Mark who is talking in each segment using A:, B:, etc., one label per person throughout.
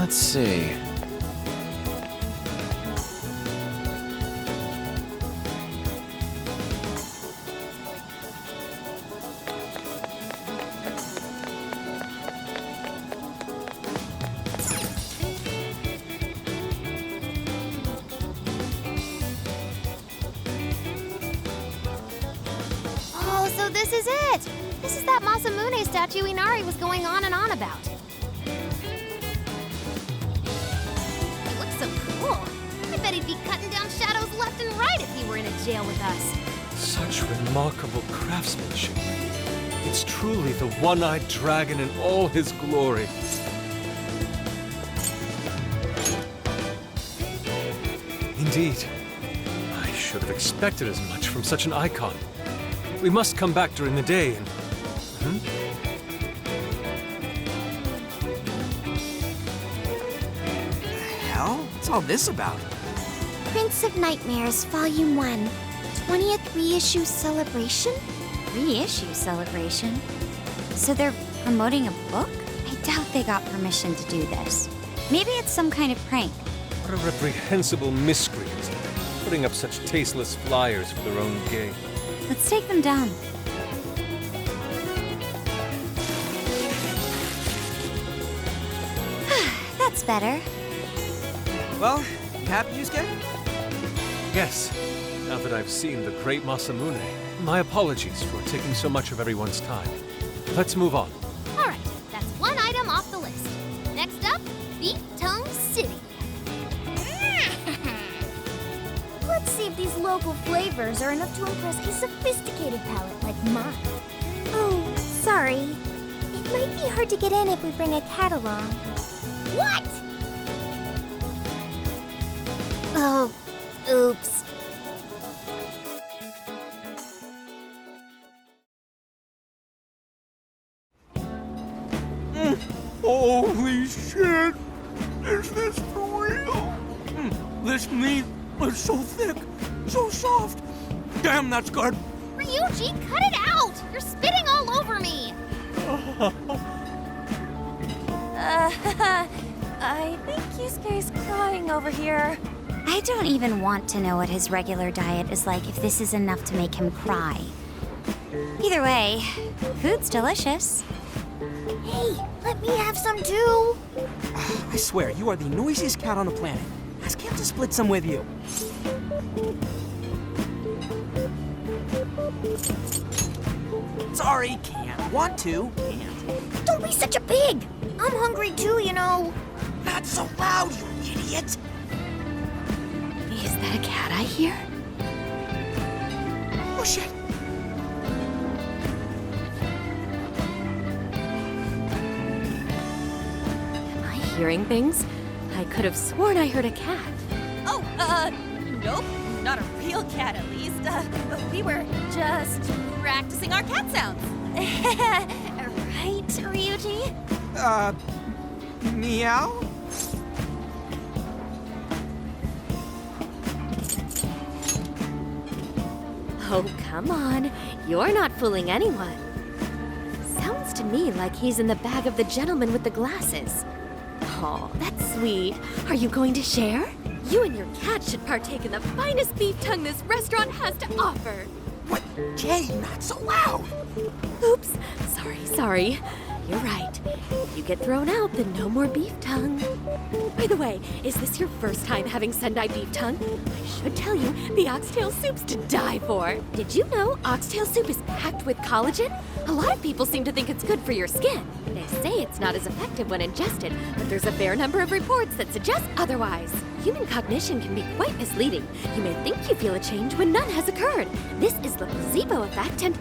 A: Let's see.
B: Oh, so this is it! This is that Masamune statue Inari was going on and on about. It looks so cool. I bet he'd be cutting down shadows left and right if he were in a jail with us.
C: Such remarkable craftsmanship. It's truly the one-eyed dragon in all his glory. Indeed. I should have expected as much from such an icon. We must come back during the day and...
D: The hell? What's all this about?
B: Prince of Nightmares, Volume 1. 20th reissue celebration?
E: Reissue celebration? So they're promoting a book? I doubt they got permission to do this. Maybe it's some kind of prank.
C: What a reprehensible miscreant, putting up such tasteless flyers for their own gain.
E: Let's take them down. That's better.
D: Well, you happy, Yusuke?
C: Yes, now that I've seen the great Masamune, my apologies for taking so much of everyone's time. Let's move on.
B: All right, that's one item off the list. Next up, Beef Tongue City. Let's see if these local flavors are enough to impress a sophisticated palate like mine. Oh, sorry. It might be hard to get in if we bring a cat along. What? Oh, oops.
F: Holy shit! Is this for real? This meat is so thick, so soft. Damn, that's good.
B: Ryuji, cut it out! You're spitting all over me!
E: I think Yusuke's crying over here. I don't even want to know what his regular diet is like if this is enough to make him cry. Either way, food's delicious.
B: Hey, let me have some too!
D: I swear, you are the noisiest cat on the planet. Ask him to split some with you. Sorry, can't. Want to, can't.
B: Don't be such a pig! I'm hungry too, you know.
D: Not so loud, you idiot!
E: Is that a cat I hear?
D: Oh, shit!
G: Am I hearing things? I could have sworn I heard a cat.
H: Oh, nope. Not a real cat, at least. We were just practicing our cat sounds.
B: Right, Ryuji?
D: Meow?
G: Oh, come on. You're not fooling anyone. Sounds to me like he's in the bag of the gentleman with the glasses. Oh, that's sweet. Are you going to share? You and your cat should partake in the finest beef tongue this restaurant has to offer.
D: What? Jay, not so loud!
G: Oops. Sorry. You're right. If you get thrown out, then no more beef tongue. By the way, is this your first time having Sendai beef tongue? I should tell you, the oxtail soup's to die for. Did you know oxtail soup is packed with collagen? A lot of people seem to think it's good for your skin. They say it's not as effective when ingested, but there's a fair number of reports that suggest otherwise. Human cognition can be quite misleading. You may think you feel a change when none has occurred. This is the placebo effect and...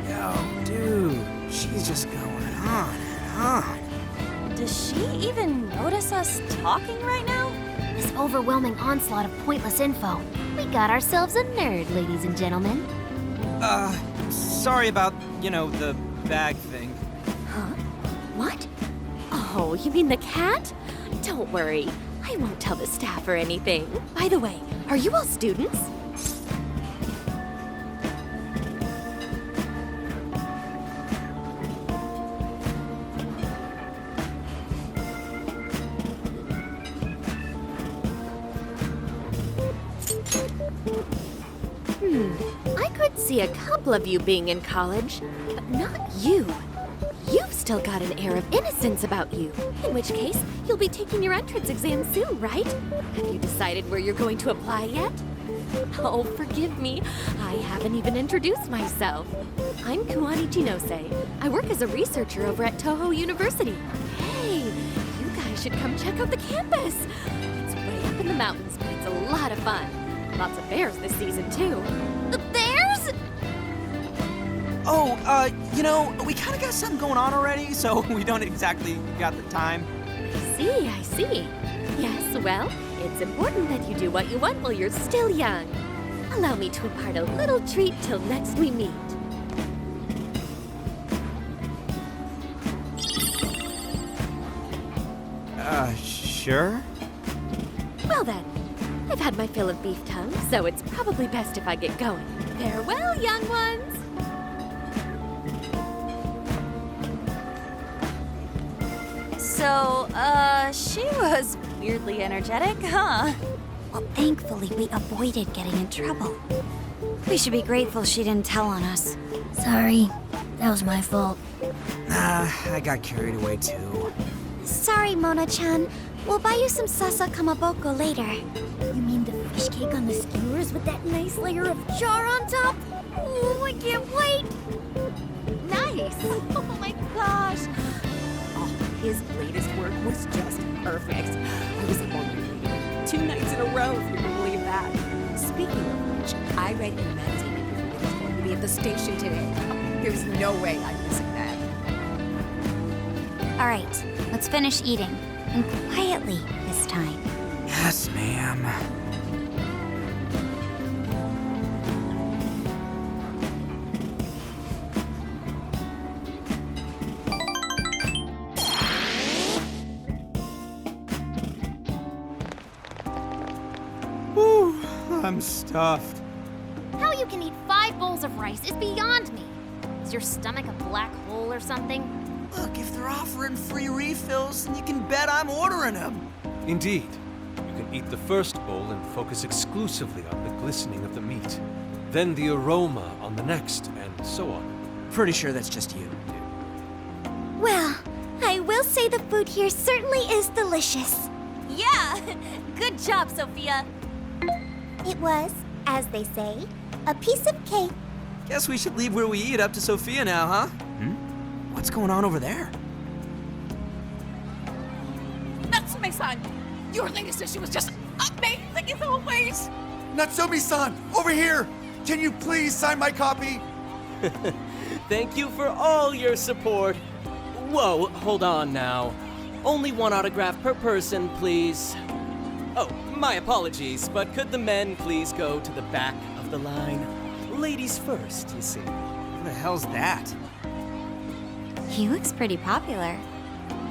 D: Yo, dude, she's just going on and on.
H: Does she even notice us talking right now?
B: This overwhelming onslaught of pointless info. We got ourselves a nerd, ladies and gentlemen.
D: Sorry about, the bag thing.
G: Huh? What? Oh, you mean the cat? Don't worry. I won't tell the staff or anything. By the way, are you all students? see a couple of you being in college, but not you. You've still got an air of innocence about you. In which case, you'll be taking your entrance exam soon, right? Have you decided where you're going to apply yet? Oh, forgive me. I haven't even introduced myself. I'm Kuani Chinose. I work as a researcher over at Toho University. Hey, you guys should come check out the campus. It's way up in the mountains, but it's a lot of fun. Lots of bears this season, too.
H: The bears?
D: Oh, we kind of got something going on already, so we don't exactly got the time.
G: I see. Yes, well, it's important that you do what you want while you're still young. Allow me to impart a little treat till next we meet.
D: Sure?
G: Well then, I've had my fill of beef tongue, so it's probably best if I get going. Farewell, young ones!
H: So, she was weirdly energetic, huh?
E: Well, thankfully, we avoided getting in trouble. We should be grateful she didn't tell on us.
B: Sorry, that was my fault.
D: I got carried away too.
B: Sorry, Mona-chan. We'll buy you some sasa kamaboko later. You mean the fish cake on the skewers with that nice layer of char on top? Oh, I can't wait!
H: Nice! Oh my gosh! Oh, his latest work was just perfect. I was hungry 2 nights in a row, if you can believe that. Speaking of which, I read in the magazine that it's going to be at the station today. There's no way I'm missing that.
E: All right, let's finish eating. And quietly this time.
D: Yes, ma'am. Whew, I'm stuffed.
B: How you can eat 5 bowls of rice is beyond me. Is your stomach a black hole or something?
D: Look, if they're offering free refills, then you can bet I'm ordering them.
C: Indeed. You can eat the first bowl and focus exclusively on the glistening of the meat. Then the aroma on the next, and so on.
D: Pretty sure that's just you.
B: Well, I will say the food here certainly is delicious.
H: Yeah! Good job, Sophia!
B: It was, as they say, a piece of cake.
D: Guess we should leave where we eat up to Sophia now, huh? What's going on over there?
H: Natsume-san! Your latest issue was just amazing as always!
A: Natsumi-san, over here! Can you please sign my copy?
I: Thank you for all your support. Whoa, hold on now. Only 1 autograph per person, please. Oh, my apologies, but could the men please go to the back of the line? Ladies first, you see.
D: Who the hell's that?
E: He looks pretty popular.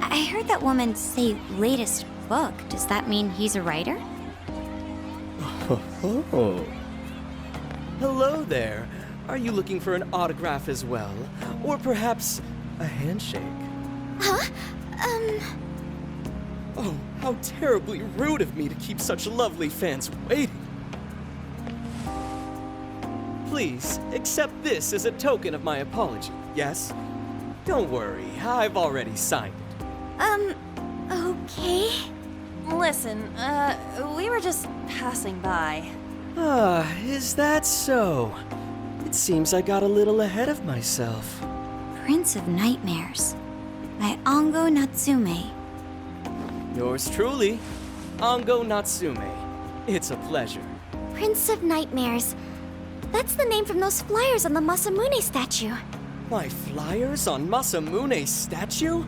E: I heard that woman say latest book. Does that mean he's a writer?
I: Oh. Hello there. Are you looking for an autograph as well? Or perhaps a handshake?
B: Huh?
I: Oh, how terribly rude of me to keep such lovely fans waiting. Please, accept this as a token of my apology, yes? Don't worry, I've already signed it.
B: Okay.
H: Listen, we were just passing by.
I: Ah, is that so? It seems I got a little ahead of myself.
E: Prince of Nightmares by Ongo Natsume.
I: Yours truly, Ongo Natsume. It's a pleasure.
B: Prince of Nightmares. That's the name from those flyers on the Masamune statue.
I: My flyers on Masamune's statue?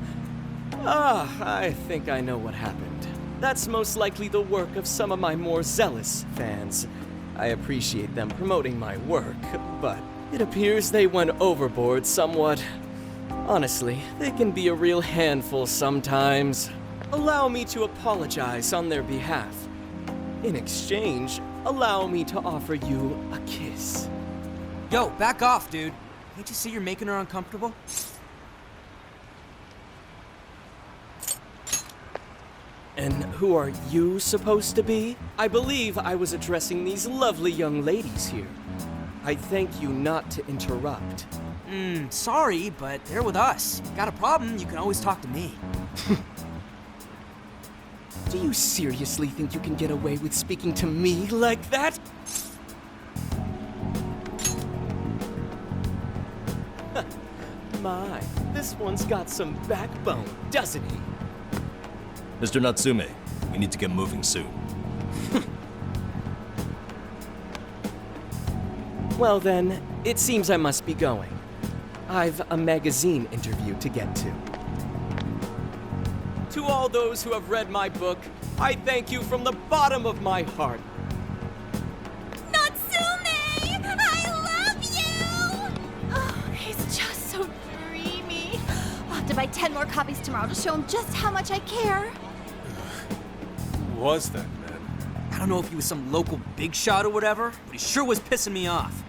I: Ah, I think I know what happened. That's most likely the work of some of my more zealous fans. I appreciate them promoting my work, but it appears they went overboard somewhat. Honestly, they can be a real handful sometimes. Allow me to apologize on their behalf. In exchange, allow me to offer you a kiss.
D: Yo, back off, dude. Can't you see you're making her uncomfortable?
I: And who are you supposed to be? I believe I was addressing these lovely young ladies here. I thank you not to interrupt.
D: Sorry, but they're with us. Got a problem, you can always talk to me.
I: Do you seriously think you can get away with speaking to me like that? My, this one's got some backbone, doesn't he?
J: Mr. Natsume, we need to get moving soon.
I: Well then, it seems I must be going. I've a magazine interview to get to. To all those who have read my book, I thank you from the bottom of my heart.
B: Natsume! I love you!
K: Oh, he's just so dreamy. I'll have to buy 10 more copies tomorrow to show him just how much I care.
C: Who was that man?
D: I don't know if he was some local big shot or whatever, but he sure was pissing me off.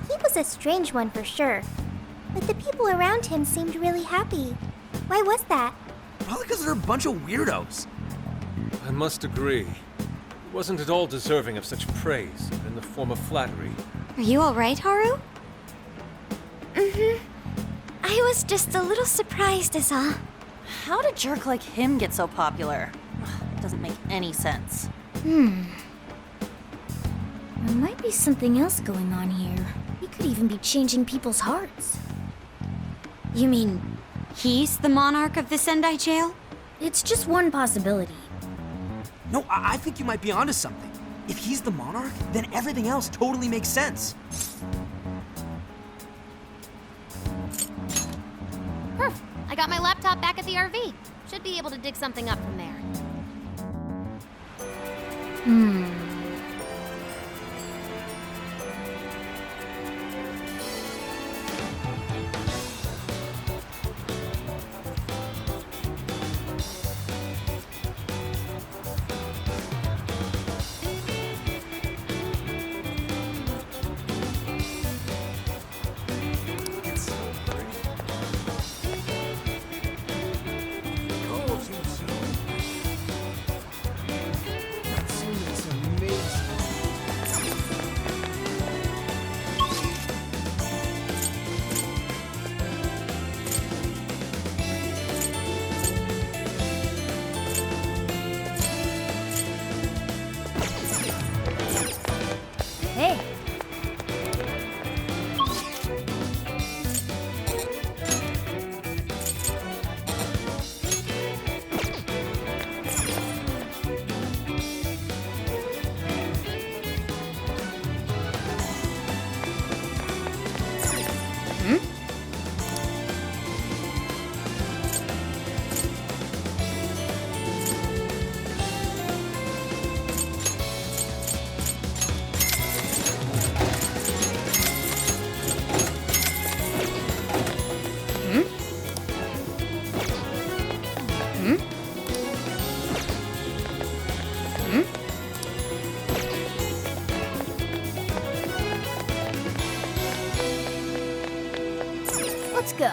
B: He was a strange one for sure. But the people around him seemed really happy. Why was that?
D: Probably because they're a bunch of weirdos.
C: I must agree. He wasn't at all deserving of such praise, in the form of flattery.
E: Are you alright, Haru? I was just a little surprised is all.
K: How did a jerk like him get so popular? It doesn't make any sense.
B: There might be something else going on here. He could even be changing people's hearts.
E: You mean he's the monarch of the Sendai jail?
B: It's just one possibility.
D: No, I think you might be onto something. If he's the monarch, then everything else totally makes sense.
L: Perf. I got my laptop back at the RV. Should be able to dig something up from there.
B: Hey, let's go.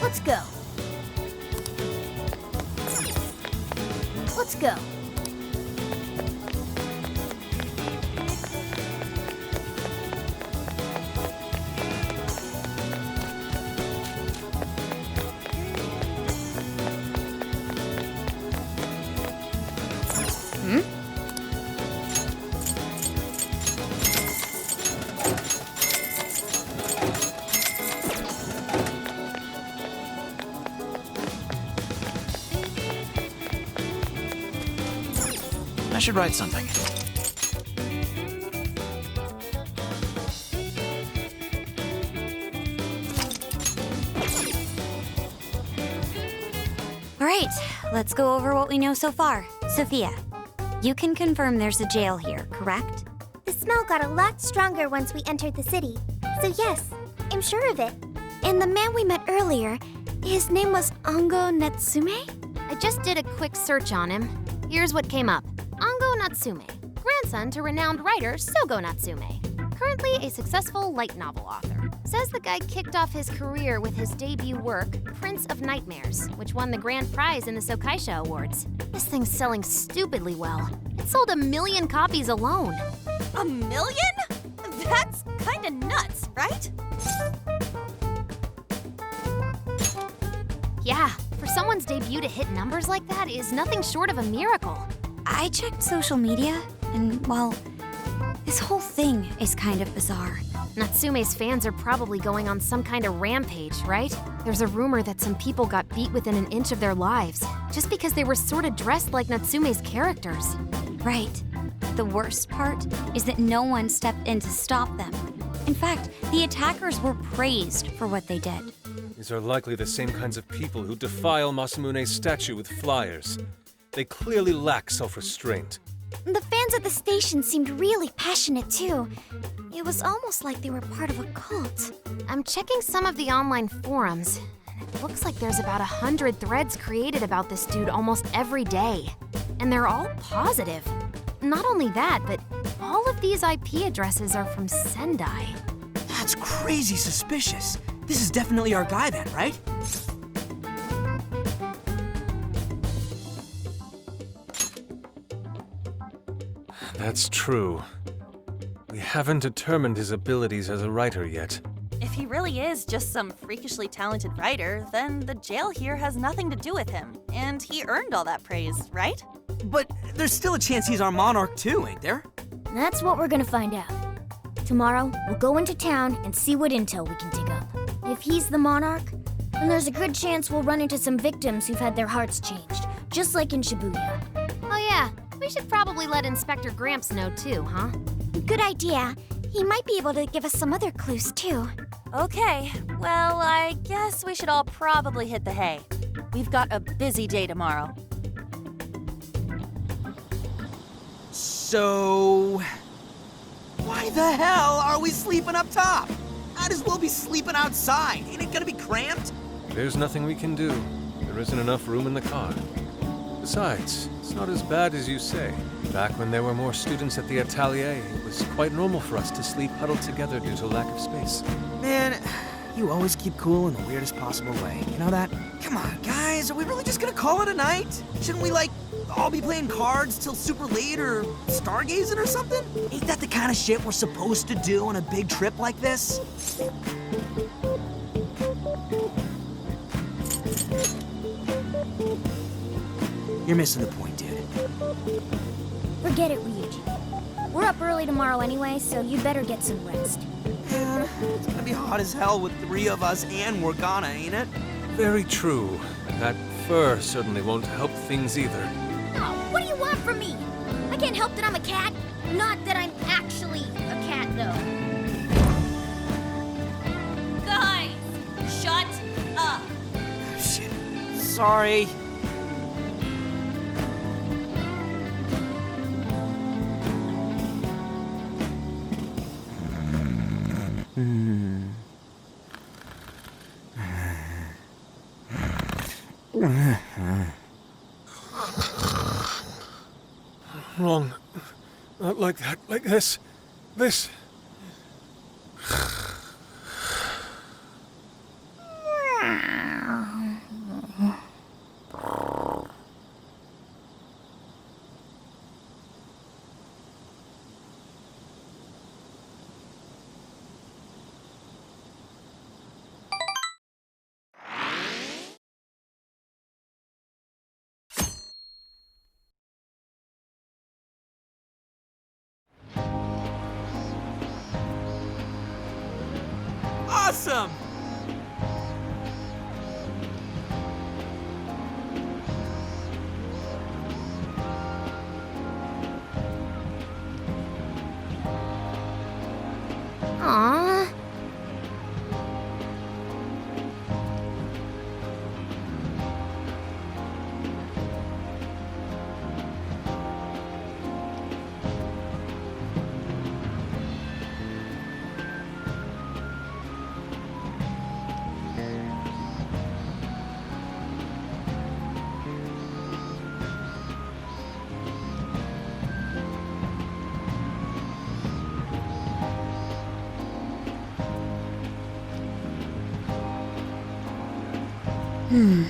B: Let's go. Let's go.
A: I should write something.
E: All right, let's go over what we know so far. Sophia, you can confirm there's a jail here, correct?
B: The smell got a lot stronger once we entered the city. So yes, I'm sure of it.
E: And the man we met earlier, his name was Ango Natsume?
L: I just did a quick search on him. Here's what came up. Ango Natsume, grandson to renowned writer Sogo Natsume. Currently a successful light novel author. Says the guy kicked off his career with his debut work, Prince of Nightmares, which won the grand prize in the Sokaisha Awards. This thing's selling stupidly well. It sold 1 million copies alone.
K: 1 million? That's kinda nuts, right?
L: Yeah, for someone's debut to hit numbers like that is nothing short of a miracle.
E: I checked social media, and well, this whole thing is kind of bizarre.
L: Natsume's fans are probably going on some kind of rampage, right? There's a rumor that some people got beat within an inch of their lives, just because they were sort of dressed like Natsume's characters.
E: Right. The worst part is that no one stepped in to stop them. In fact, the attackers were praised for what they did.
C: These are likely the same kinds of people who defile Masamune's statue with flyers. They clearly lack self-restraint.
B: The fans at the station seemed really passionate too. It was almost like they were part of a cult.
L: I'm checking some of the online forums, and it looks like there's about 100 threads created about this dude almost every day. And they're all positive. Not only that, but all of these IP addresses are from Sendai.
D: That's crazy suspicious. This is definitely our guy then, right?
C: That's true. We haven't determined his abilities as a writer yet.
K: If he really is just some freakishly talented writer, then the jail here has nothing to do with him. And he earned all that praise, right?
D: But there's still a chance he's our monarch too, ain't there?
B: That's what we're gonna find out. Tomorrow, we'll go into town and see what intel we can dig up. If he's the monarch, then there's a good chance we'll run into some victims who've had their hearts changed, just like in Shibuya.
L: Oh yeah, we should probably let Inspector Gramps know too, huh?
B: Good idea. He might be able to give us some other clues too.
K: Okay, well, I guess we should all probably hit the hay. We've got a busy day tomorrow.
D: So... why the hell are we sleeping up top? Might as well be sleeping outside. Ain't it gonna be cramped?
C: There's nothing we can do. There isn't enough room in the car. Besides, it's not as bad as you say. Back when there were more students at the atelier, it was quite normal for us to sleep huddled together due to lack of space.
D: Man, you always keep cool in the weirdest possible way. You know that? Come on, guys, are we really just gonna call it a night? Shouldn't we, like, all be playing cards till super late or stargazing or something? Ain't that the kind of shit we're supposed to do on a big trip like this? You're missing the point, dude.
B: Forget it, Ryuji. We're up early tomorrow anyway, so you better get some rest.
D: Man, it's gonna be hot as hell with 3 of us and Morgana, ain't it?
C: Very true. And that fur certainly won't help things either.
B: Oh, what do you want from me? I can't help that I'm a cat. Not that I'm actually a cat, though.
K: Guys, shut up.
D: Shit. Sorry.
C: Wrong. Not like that. Like this. This.
D: Awesome!
L: Aww. Yeah.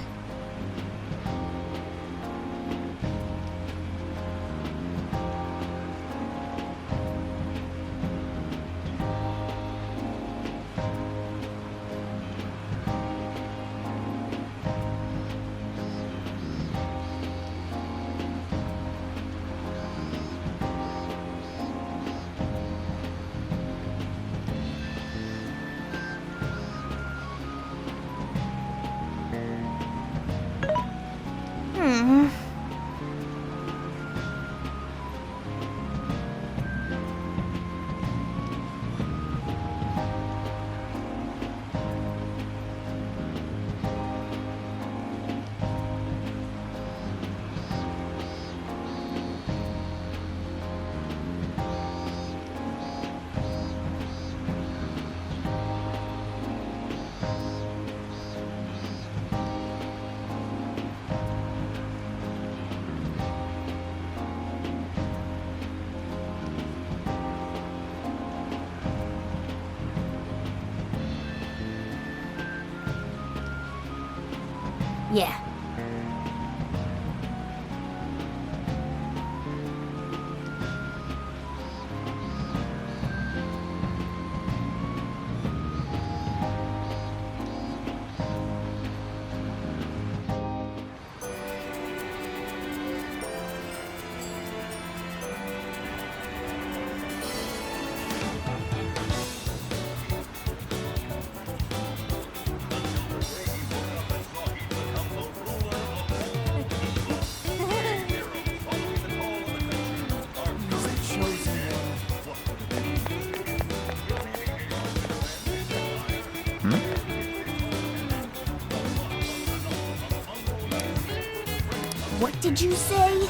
B: What did you say?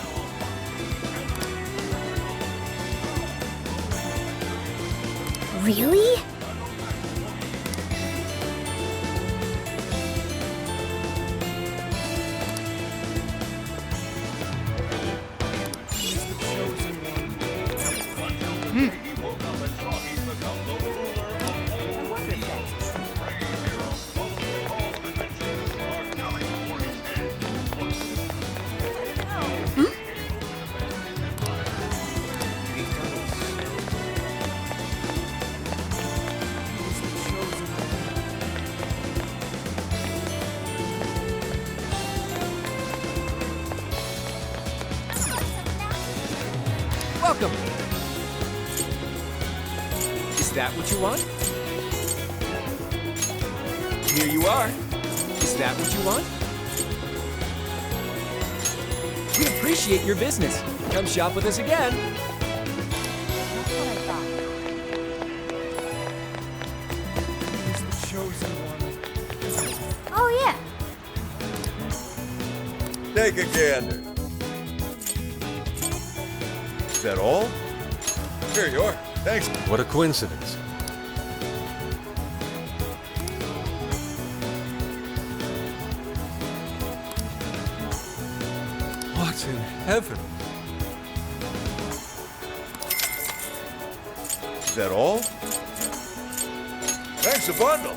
B: Really?
M: Welcome! Is that what you want? Here you are. Is that what you want? We appreciate your business. Come shop with us again.
H: That's what I thought.
A: He's the chosen one.
B: Oh, yeah.
N: Take a gander. Is that all? Here you are. Thanks.
C: What a coincidence. What in heaven?
N: Is that all? Thanks a bundle.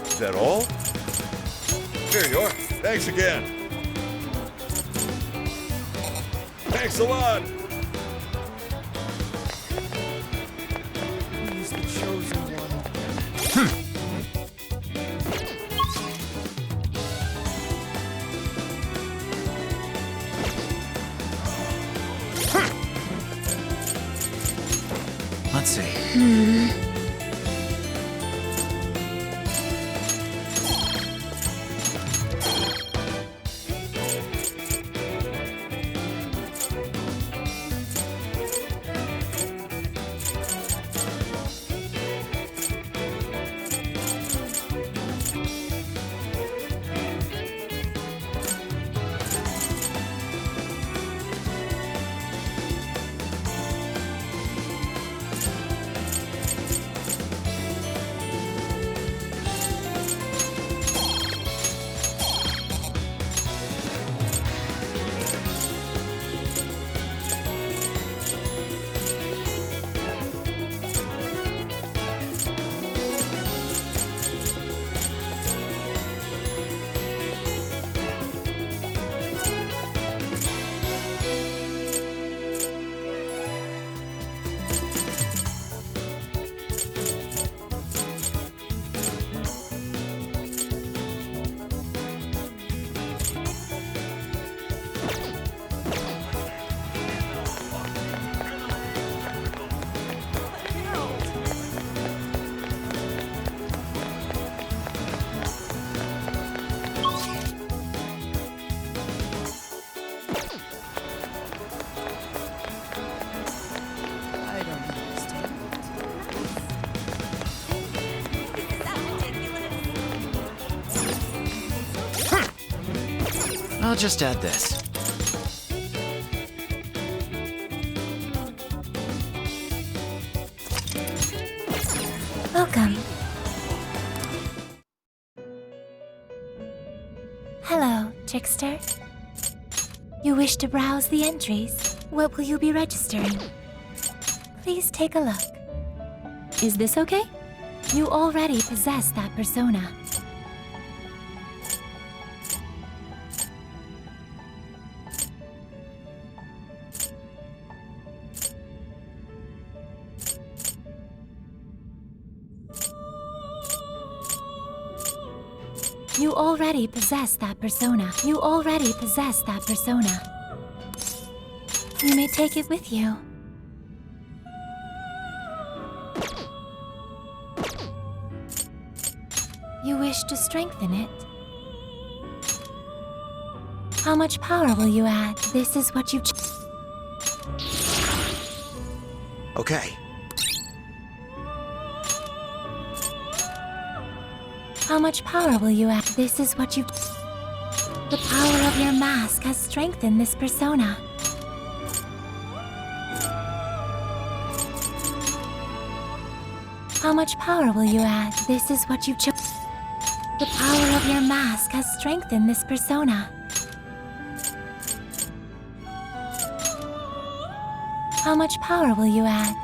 N: Is that all? Here you are. Thanks again. Thanks a lot.
A: He's the chosen one.
D: Let's see.
M: I'll just add this.
B: Welcome. Hello, Trickster. You wish to browse the entries? What will you be registering? Please take a look. Is this okay? You already possess that persona. You already possess that persona. You already possess that persona. You may take it with you. You wish to strengthen it? How much power will you add? This is what you...
A: Okay.
B: How much power will you add? This is what you... The power of your mask has strengthened this persona. How much power will you add? This is what you've chosen. The power of your mask has strengthened this persona. How much power will you add?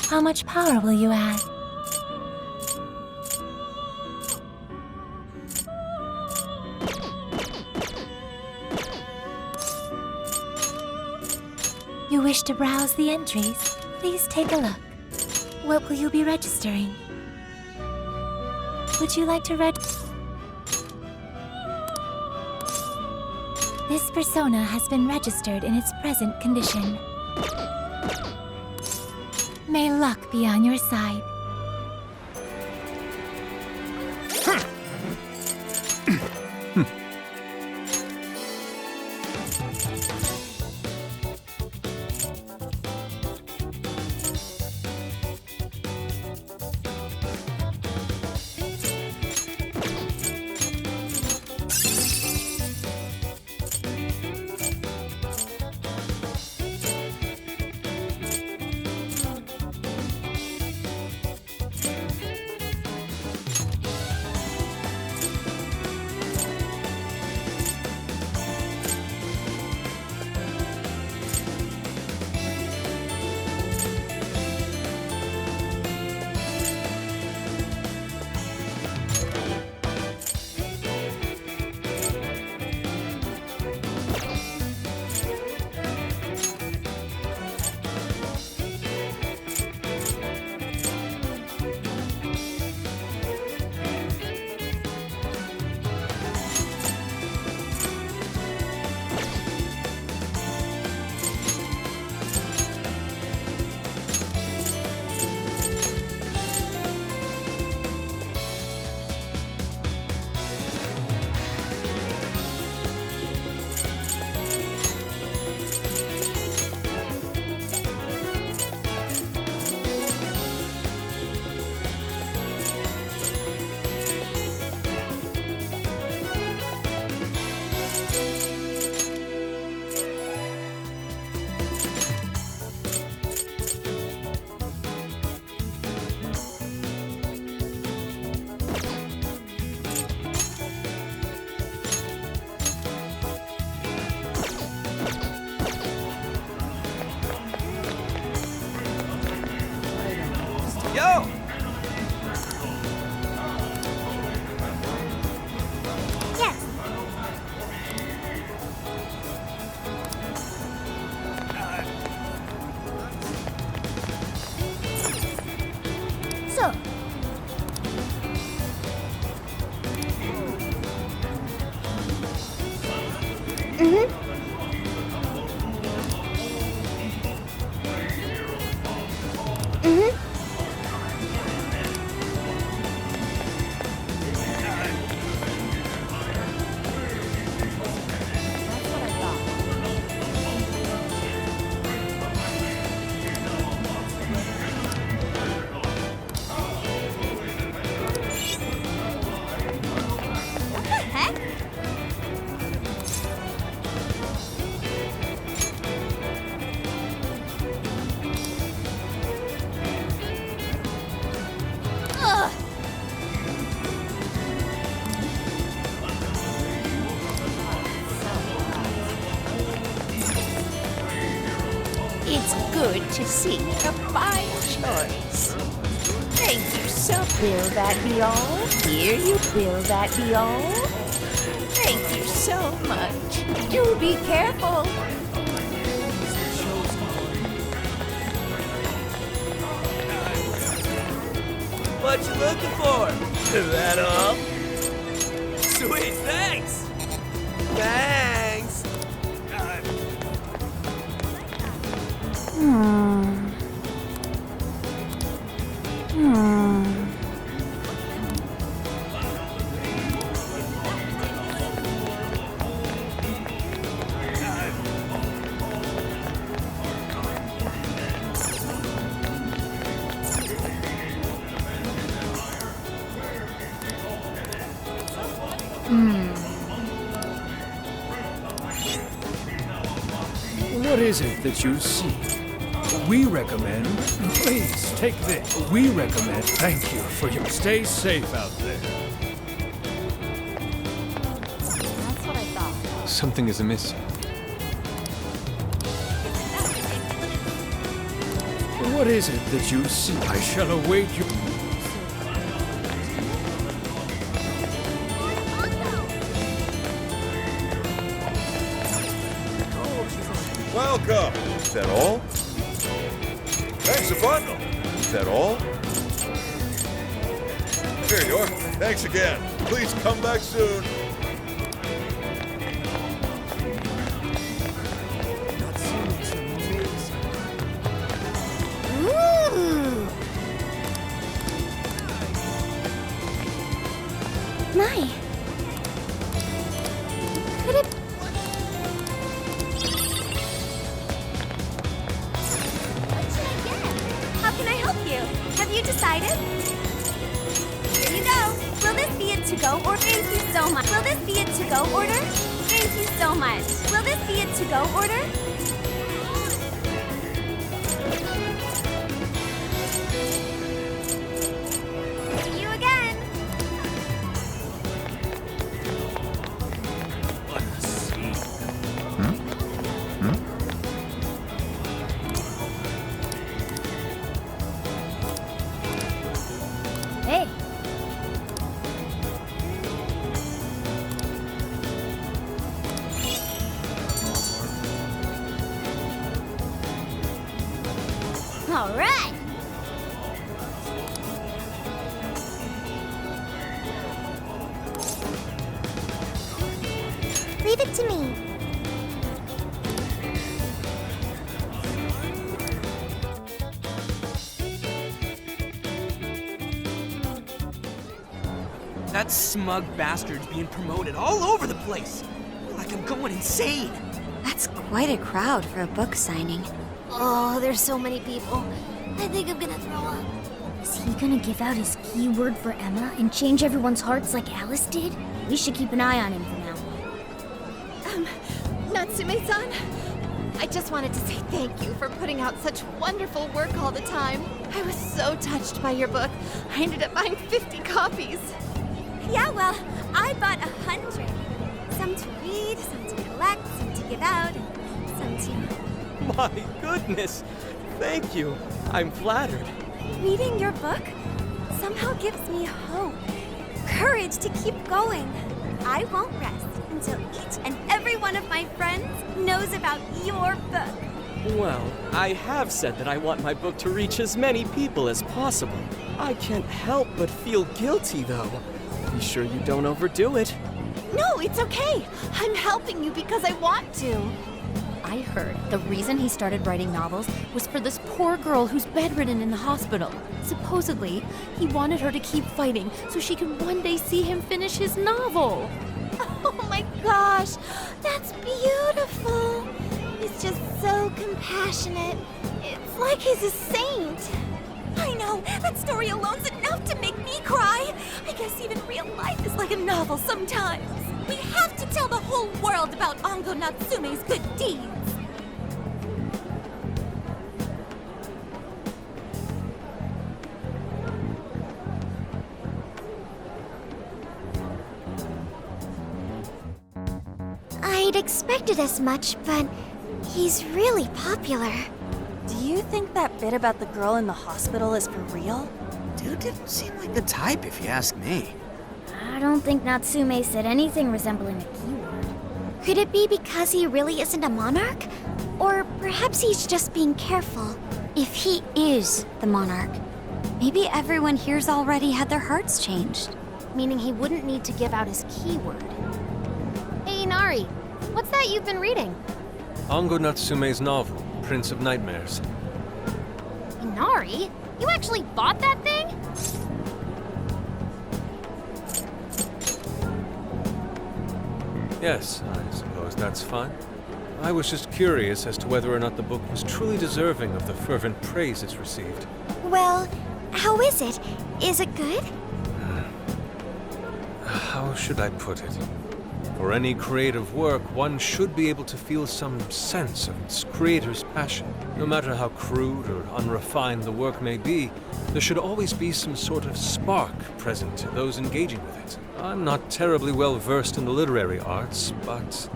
B: How much power will you add? You wish to browse the entries? Please take a look. What will you be registering? Would you like to This persona has been registered in its present condition. May luck be on your side.
D: Yo!
B: Yes. So.
O: to see a fine choice. Thank you so. Will that be all? Here you. Will that be all? Thank you so much. Do be careful.
P: What you looking for? Is that all? Sweet, thanks! Thanks!
F: What is it that you see? We recommend. Please take this. We recommend. Thank you for your. Stay safe out there.
L: That's what I thought.
C: Something is amiss.
F: What is it that you see? I shall await you.
N: Welcome. Is that all? Thanks a bundle. Is that all? Here you are. Thanks again. Please come back soon.
B: Ooh! My. Could it...
E: How can I help you? Have you decided? Here you go. Will this be a to-go order? Thank you so much. Will this be a to-go order? Thank you so much. Will this be a to-go order? See you again.
B: Hey. All right. Leave it to me.
D: That smug bastard's being promoted all over the place. Like I'm going insane.
E: That's quite a crowd for a book signing.
B: Oh, there's so many people. I think I'm gonna throw up. Is he gonna give out his keyword for Emma and change everyone's hearts like Alice did? We should keep an eye on him for now.
G: Natsume-san, I just wanted to say thank you for putting out such wonderful work all the time. I was so touched by your book. I ended up buying 50 copies.
E: Yeah, well, I bought 100. Some to read, some to collect, some to give out, some to...
I: My goodness! Thank you. I'm flattered.
E: Reading your book somehow gives me hope, courage to keep going. I won't rest until each and every one of my friends knows about your book.
I: Well, I have said that I want my book to reach as many people as possible. I can't help but feel guilty, though. Be sure you don't overdo it.
G: No, it's okay. I'm helping you because I want to.
H: I heard the reason he started writing novels was for this poor girl who's bedridden in the hospital. Supposedly, he wanted her to keep fighting so she could one day see him finish his novel.
G: Oh my gosh, that's beautiful. He's just so compassionate. It's like he's a saint.
E: I know, that story alone's enough to make me cry. I guess even real life is like a novel sometimes. We have to tell the whole world about Ango Natsume's good deeds.
B: I'd expected as much, but he's really popular.
E: Do you
K: you think that bit about the girl in the hospital is for real?
D: Dude didn't seem like the type, if you ask me.
B: I don't think Natsume said anything resembling a keyword. Could it be because he really isn't a monarch? Or perhaps he's just being careful.
E: If he is the monarch, maybe everyone here's already had their hearts changed.
L: Meaning he wouldn't need to give out his keyword. Hey, Inari, what's that you've been reading?
C: Ango Natsume's novel, Prince of Nightmares.
L: Inari? You actually bought that thing?
C: Yes, I suppose that's fine. I was just curious as to whether or not the book was truly deserving of the fervent praise it's received.
B: Well, how is it? Is it good?
C: How should I put it? For any creative work, one should be able to feel some sense of its creator's passion. No matter how crude or unrefined the work may be, there should always be some sort of spark present to those engaging with it. I'm not terribly well versed in the literary arts, but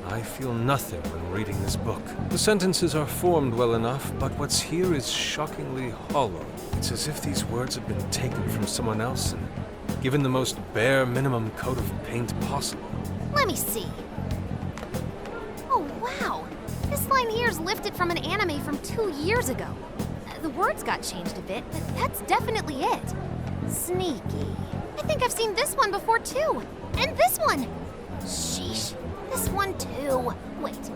C: I feel nothing when reading this book. The sentences are formed well enough, but what's here is shockingly hollow. It's as if these words have been taken from someone else and given the most bare minimum coat of paint possible.
L: Let me see. Oh, wow. This line here is lifted from an anime from 2 years ago. The words got changed a bit, but that's definitely it. Sneaky. I think I've seen this one before, too. And this one. Sheesh. This one, too. Wait.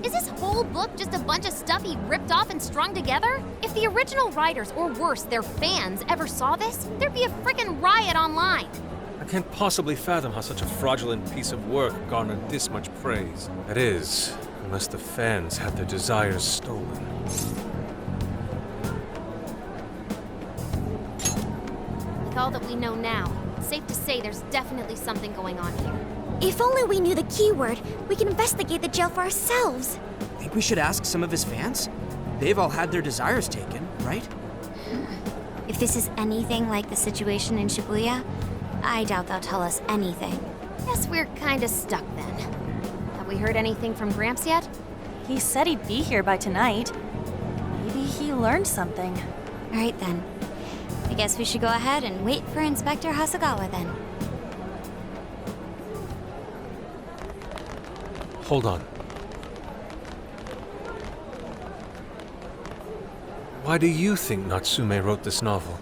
L: Is this whole book just a bunch of stuff he ripped off and strung together? If the original writers, or worse, their fans, ever saw this, there'd be a frickin' riot online.
C: I can't possibly fathom how such a fraudulent piece of work garnered this much praise. That is, unless the fans had their desires stolen.
L: With all that we know now, it's safe to say there's definitely something going on here.
B: If only we knew the keyword, we can investigate the jail for ourselves.
D: Think we should ask some of his fans? They've all had their desires taken, right?
E: If this is anything like the situation in Shibuya, I doubt they'll tell us anything.
L: Guess we're kinda stuck then. Have we heard anything from Gramps yet?
K: He said he'd be here by tonight. Maybe he learned something.
E: All right then. I guess we should go ahead and wait for Inspector Hasagawa then.
C: Hold on. Why do you think Natsume wrote this novel?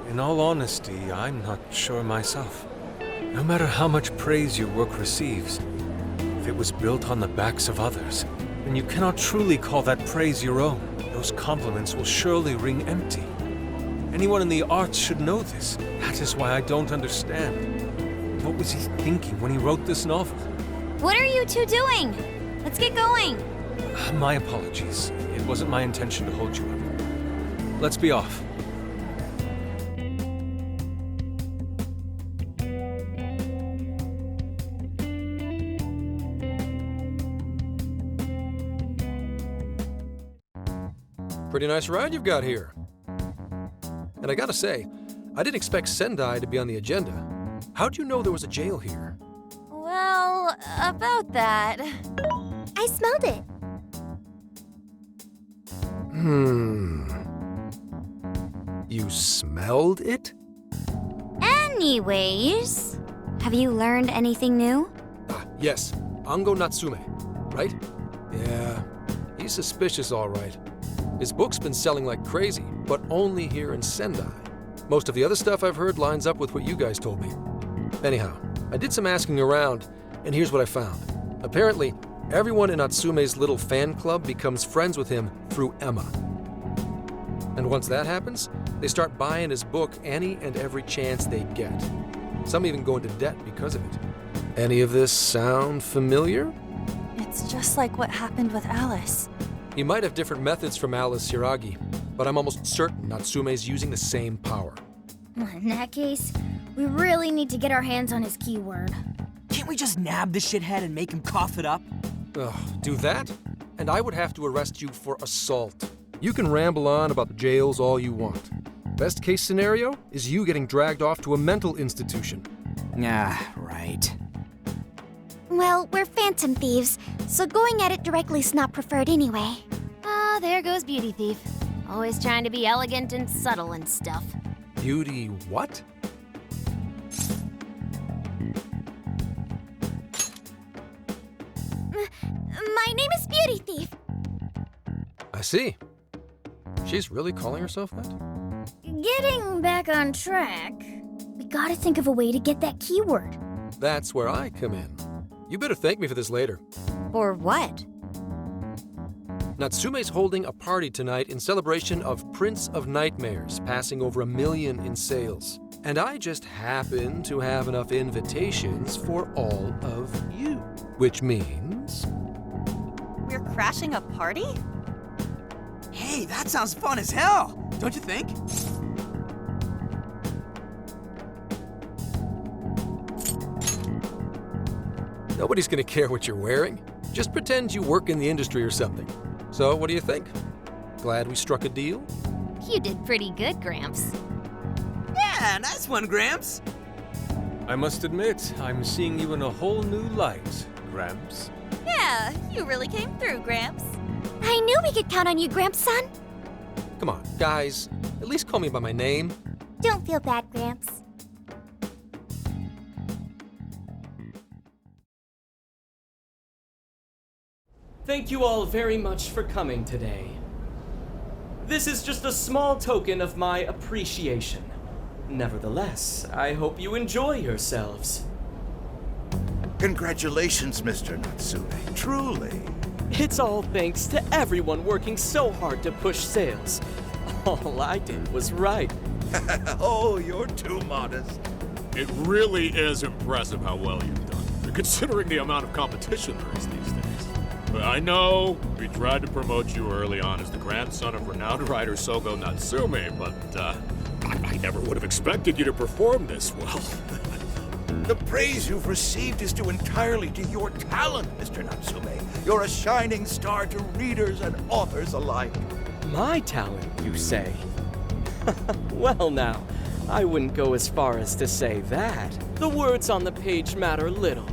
C: In all honesty, I'm not sure myself. No matter how much praise your work receives, if it was built on the backs of others, then you cannot truly call that praise your own. Those compliments will surely ring empty. Anyone in the arts should know this. That is why I don't understand. What was he thinking when he wrote this novel?
E: What are you two doing? Let's get going.
C: My apologies. It wasn't my intention to hold you up. Let's be off.
Q: Pretty nice ride you've got here. And I gotta say, I didn't expect Sendai to be on the agenda. How'd you know there was a jail here?
K: Well, about that.
B: I smelled it.
Q: You smelled it?
E: Anyways, have you learned anything new?
Q: Yes, Ango Natsume, right? Yeah, he's suspicious all right. His book's been selling like crazy, but only here in Sendai. Most of the other stuff I've heard lines up with what you guys told me. Anyhow, I did some asking around, and here's what I found. Apparently, everyone in Natsume's little fan club becomes friends with him through Emma. And once that happens, they start buying his book any and every chance they get. Some even go into debt because of it. Any of this sound familiar?
K: It's just like what happened with Alice.
Q: He might have different methods from Alice Hiragi, but I'm almost certain Natsume's using the same power.
B: In that case, we really need to get our hands on his keyword.
D: Can't we just nab the shithead and make him cough it up?
Q: Do that? And I would have to arrest you for assault. You can ramble on about the jails all you want. Best case scenario is you getting dragged off to a mental institution.
D: Ah, right.
B: Well, we're phantom thieves, so going at it directly's not preferred anyway.
L: Ah, there goes Beauty Thief. Always trying to be elegant and subtle and stuff.
Q: Beauty what?
B: My name is Beauty Thief.
Q: I see. She's really calling herself that?
B: Getting back on track, we gotta think of a way to get that keyword.
Q: That's where I come in. You better thank me for this later.
E: For what?
Q: Natsume's holding a party tonight in celebration of Prince of Nightmares, passing over 1 million in sales. And I just happen to have enough invitations for all of you. Which means...
K: We're crashing a party?
D: Hey, that sounds fun as hell, don't you think?
Q: Nobody's gonna care what you're wearing. Just pretend you work in the industry or something. So, what do you think? Glad we struck a deal?
L: You did pretty good, Gramps.
D: Yeah, nice one, Gramps.
C: I must admit, I'm seeing you in a whole new light, Gramps.
K: Yeah, you really came through, Gramps.
B: I knew we could count on you, Gramps-son.
Q: Come on, guys. At least call me by my name.
B: Don't feel bad, Gramps.
I: Thank you all very much for coming today. This is just a small token of my appreciation. Nevertheless, I hope you enjoy yourselves.
N: Congratulations, Mr. Natsume. Truly.
I: It's all thanks to everyone working so hard to push sales. All I did was write.
N: Oh, you're too modest.
R: It really is impressive how well you've done, considering the amount of competition there is these days. But I know we tried to promote you early on as the grandson of renowned writer Sogo Natsume, but I never would have expected you to perform this well.
N: The praise you've received is due entirely to your talent, Mr. Natsume. You're a shining star to readers and authors alike.
I: My talent, you say? Well now, I wouldn't go as far as to say that. The words on the page matter little.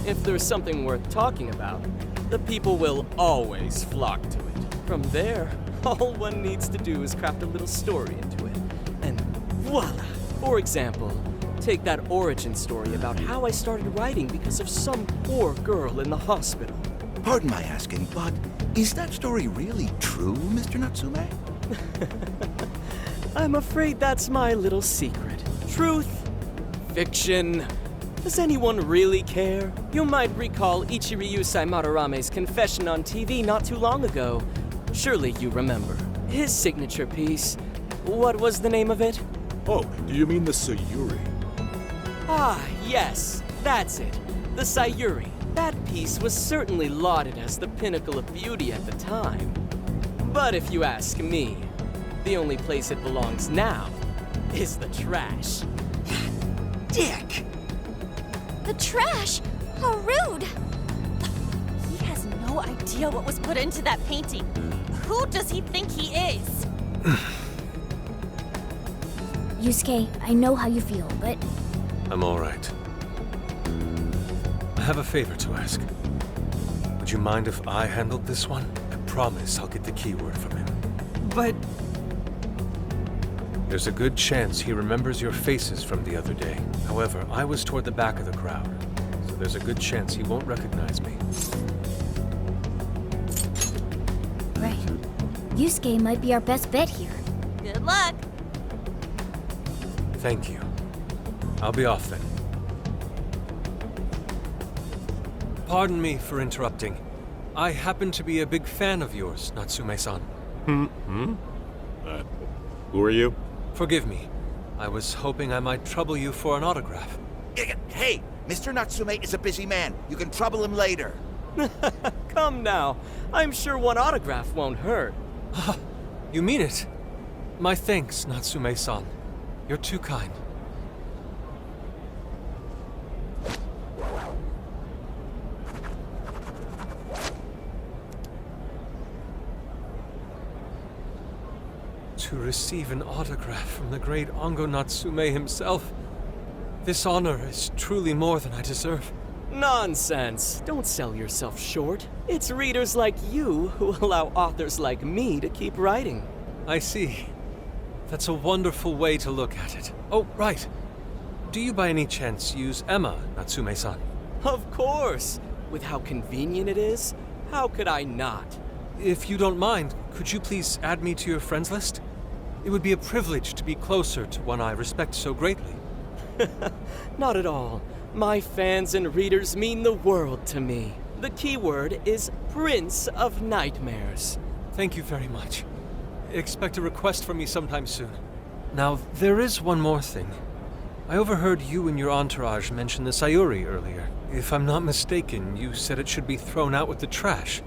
I: If there's something worth talking about, the people will always flock to it. From there, all one needs to do is craft a little story into it. And voila! For example, take that origin story about how I started writing because of some poor girl in the hospital.
N: Pardon my asking, but is that story really true, Mr. Natsume?
I: I'm afraid that's my little secret. Truth, fiction. Does anyone really care? You might recall Ichiryu Madarame's confession on TV not too long ago. Surely you remember. His signature piece. What was the name of it?
R: Oh, do you mean the Sayuri?
I: Ah, yes, that's it. The Sayuri. That piece was certainly lauded as the pinnacle of beauty at the time. But if you ask me, the only place it belongs now is the trash.
D: Dick!
B: The trash? How rude!
K: He has no idea what was put into that painting. Who does he think he is?
B: Yusuke, I know how you feel, but...
C: I'm all right. I have a favor to ask. Would you mind if I handled this one? I promise I'll get the keyword from him.
D: But...
C: There's a good chance he remembers your faces from the other day. However, I was toward the back of the crowd, so there's a good chance he won't recognize me.
B: Right. Yusuke might be our best bet here.
K: Good luck.
C: Thank you. I'll be off then. Pardon me for interrupting. I happen to be a big fan of yours, Natsume-san.
R: Who are you?
C: Forgive me. I was hoping I might trouble you for an autograph.
N: Hey, Mr. Natsume is a busy man. You can trouble him later.
I: Come now. I'm sure one autograph won't hurt.
C: You mean it? My thanks, Natsume-san. You're too kind. To receive an autograph from the great Ongo Natsume himself. This honor is truly more than I deserve.
I: Nonsense. Don't sell yourself short. It's readers like you who allow authors like me to keep writing.
C: I see. That's a wonderful way to look at it. Oh, right. Do you by any chance use Emma, Natsume-san?
I: Of course. With how convenient it is, how could I not?
C: If you don't mind, could you please add me to your friends list? It would be a privilege to be closer to one I respect so greatly.
I: Not at all. My fans and readers mean the world to me. The keyword is Prince of Nightmares.
C: Thank you very much. Expect a request from me sometime soon. Now, there is one more thing. I overheard you and your entourage mention the Sayuri earlier. If I'm not mistaken, you said it should be thrown out with the trash,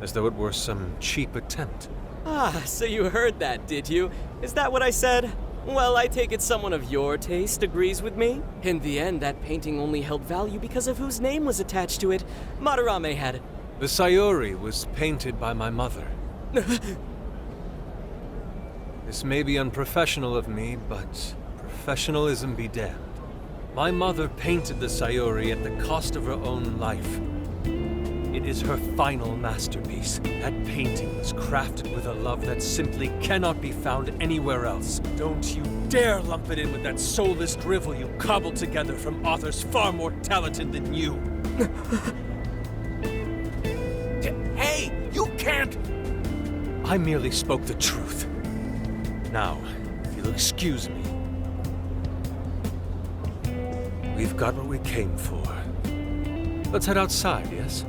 C: as though it were some cheap attempt.
I: Ah, so you heard that, did you? Is that what I said? Well, I take it someone of your taste agrees with me. In the end, that painting only held value because of whose name was attached to it. Madarame had it.
C: The Sayuri was painted by my mother. This may be unprofessional of me, but professionalism be damned. My mother painted the Sayuri at the cost of her own life. It is her final masterpiece. That painting was crafted with a love that simply cannot be found anywhere else. Don't you dare lump it in with that soulless drivel you cobbled together from authors far more talented than you.
N: Hey, you can't!
C: I merely spoke the truth. Now, if you'll excuse me. We've got what we came for. Let's head outside, yes?